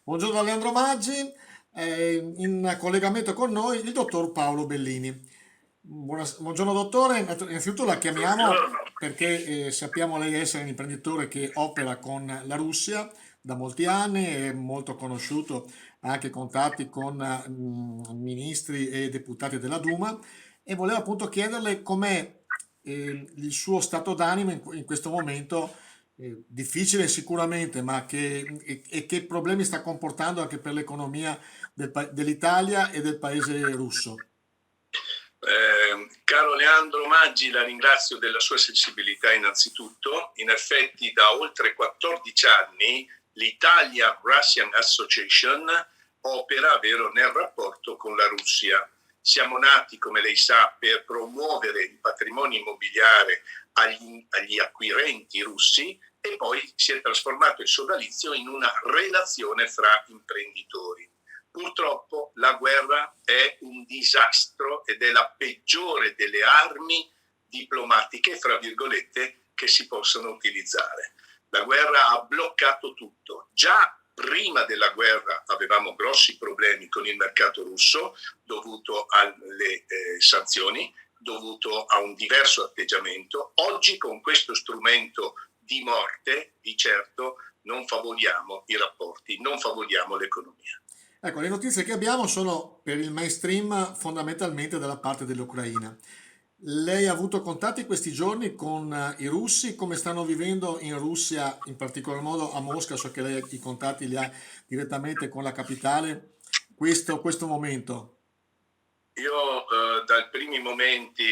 Buongiorno a Leandro Maggi, in collegamento con noi il dottor Paolo Bellini. Buongiorno dottore, innanzitutto la chiamiamo Buongiorno. perché sappiamo lei essere un imprenditore che opera con la Russia da molti anni, è molto conosciuto, ha anche contatti con ministri e deputati della Duma e volevo appunto chiederle com'è il suo stato d'animo in questo momento difficile sicuramente, ma che problemi sta comportando anche per l'economia dell'Italia e del paese russo? Caro Leandro Maggi, la ringrazio della sua sensibilità innanzitutto. In effetti da oltre 14 anni l'Italia Russian Association opera, vero, nel rapporto con la Russia. Siamo nati, come lei sa, per promuovere il patrimonio immobiliare agli acquirenti russi e poi si è trasformato il sodalizio in una relazione fra imprenditori. Purtroppo la guerra è un disastro ed è la peggiore delle armi diplomatiche, fra virgolette, che si possono utilizzare. La guerra ha bloccato tutto. Già prima della guerra avevamo grossi problemi con il mercato russo dovuto alle sanzioni, dovuto a un diverso atteggiamento. Oggi con questo strumento di morte, di certo, non favoriamo i rapporti, non favoriamo l'economia. Ecco, le notizie che abbiamo sono per il mainstream fondamentalmente dalla parte dell'Ucraina. Lei ha avuto contatti questi giorni con i russi? Come stanno vivendo in Russia, in particolar modo a Mosca? So che lei i contatti li ha direttamente con la capitale. Questo momento. Io dai primi momenti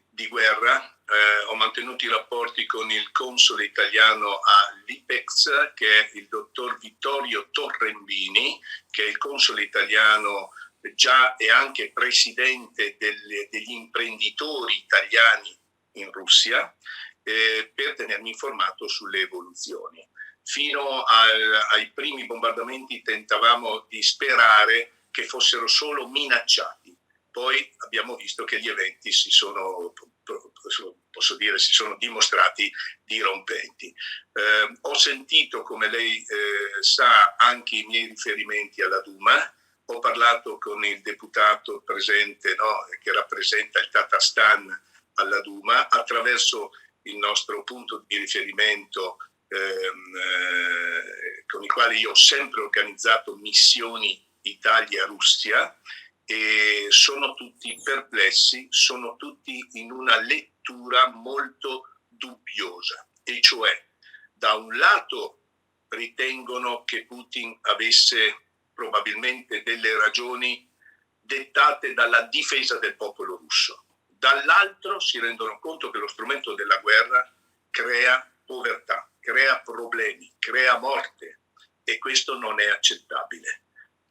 di guerra ho mantenuto i rapporti con il console italiano a Lipex, che è il dottor Vittorio Torrembini, che è il console italiano già e anche presidente degli imprenditori italiani in Russia, per tenermi informato sulle evoluzioni. Fino ai primi bombardamenti tentavamo di sperare che fossero solo minacciati. Poi abbiamo visto che gli eventi posso dire, si sono dimostrati dirompenti. Ho sentito, come lei sa, anche i miei riferimenti alla Duma. Ho parlato con il deputato presente, no, che rappresenta il Tatarstan alla Duma, attraverso il nostro punto di riferimento con i quali io ho sempre organizzato missioni Italia-Russia, e sono tutti perplessi, sono tutti in una lettura molto dubbiosa, e cioè da un lato ritengono che Putin avesse probabilmente delle ragioni dettate dalla difesa del popolo russo, dall'altro si rendono conto che lo strumento della guerra crea povertà, crea problemi, crea morte, e questo non è accettabile.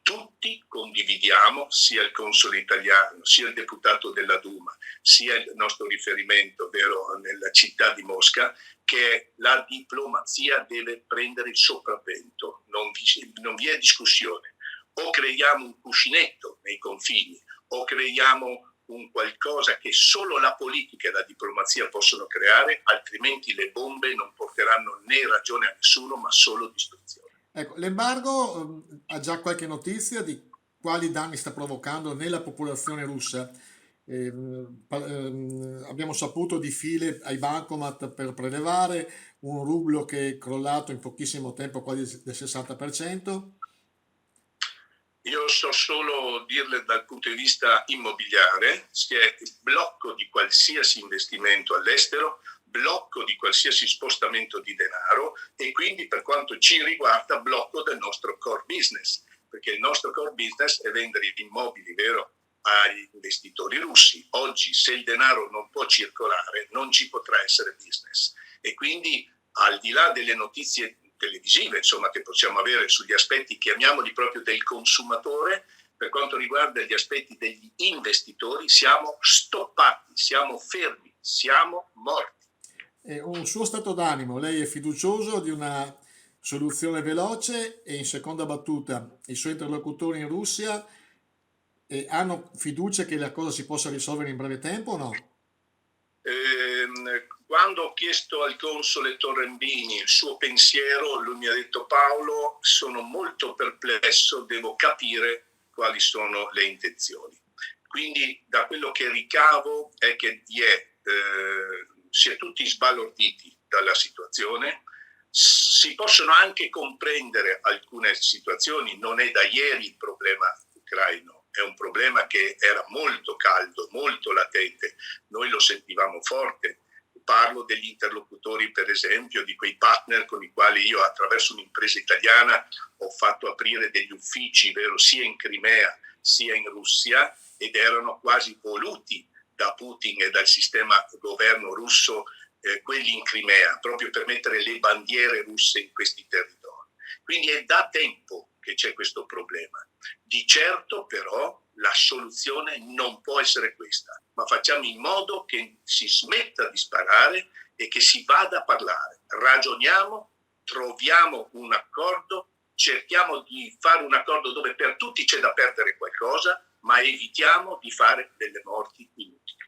Tutti condividiamo, sia il console italiano, sia il deputato della Duma, sia il nostro riferimento, vero, nella città di Mosca, che la diplomazia deve prendere il sopravvento, non vi è discussione. O creiamo un cuscinetto nei confini, o creiamo un qualcosa che solo la politica e la diplomazia possono creare, altrimenti le bombe non porteranno né ragione a nessuno, ma solo distruzione. Ecco, l'embargo ha già qualche notizia di quali danni sta provocando nella popolazione russa? Abbiamo saputo di file ai bancomat per prelevare, un rublo che è crollato in pochissimo tempo quasi del 60%. Io so solo dirle dal punto di vista immobiliare, c'è il blocco di qualsiasi investimento all'estero, blocco di qualsiasi spostamento di denaro, e quindi per quanto ci riguarda blocco del nostro core business, perché il nostro core business è vendere immobili, vero, agli investitori russi. Oggi se il denaro non può circolare non ci potrà essere business, e quindi al di là delle notizie televisive, insomma, che possiamo avere sugli aspetti, chiamiamoli proprio del consumatore, per quanto riguarda gli aspetti degli investitori, siamo stoppati, siamo fermi, siamo morti. Un suo stato d'animo, lei è fiducioso di una soluzione veloce e in seconda battuta i suoi interlocutori in Russia hanno fiducia che la cosa si possa risolvere in breve tempo o no? Quando ho chiesto al console Torrembini il suo pensiero, lui mi ha detto: Paolo, sono molto perplesso, devo capire quali sono le intenzioni. Quindi da quello che ricavo è che si è tutti sbalorditi dalla situazione. Si possono anche comprendere alcune situazioni, non è da ieri il problema ucraino, è un problema che era molto caldo, molto latente, noi lo sentivamo forte. Parlo degli interlocutori, per esempio, di quei partner con i quali io, attraverso un'impresa italiana, ho fatto aprire degli uffici, vero, sia in Crimea sia in Russia, ed erano quasi voluti da Putin e dal sistema governo russo, quelli in Crimea, proprio per mettere le bandiere russe in questi territori. Quindi è da tempo che c'è questo problema. Di certo però la soluzione non può essere questa, ma facciamo in modo che si smetta di sparare e che si vada a parlare. Ragioniamo, troviamo un accordo, cerchiamo di fare un accordo dove per tutti c'è da perdere qualcosa, ma evitiamo di fare delle morti inutili.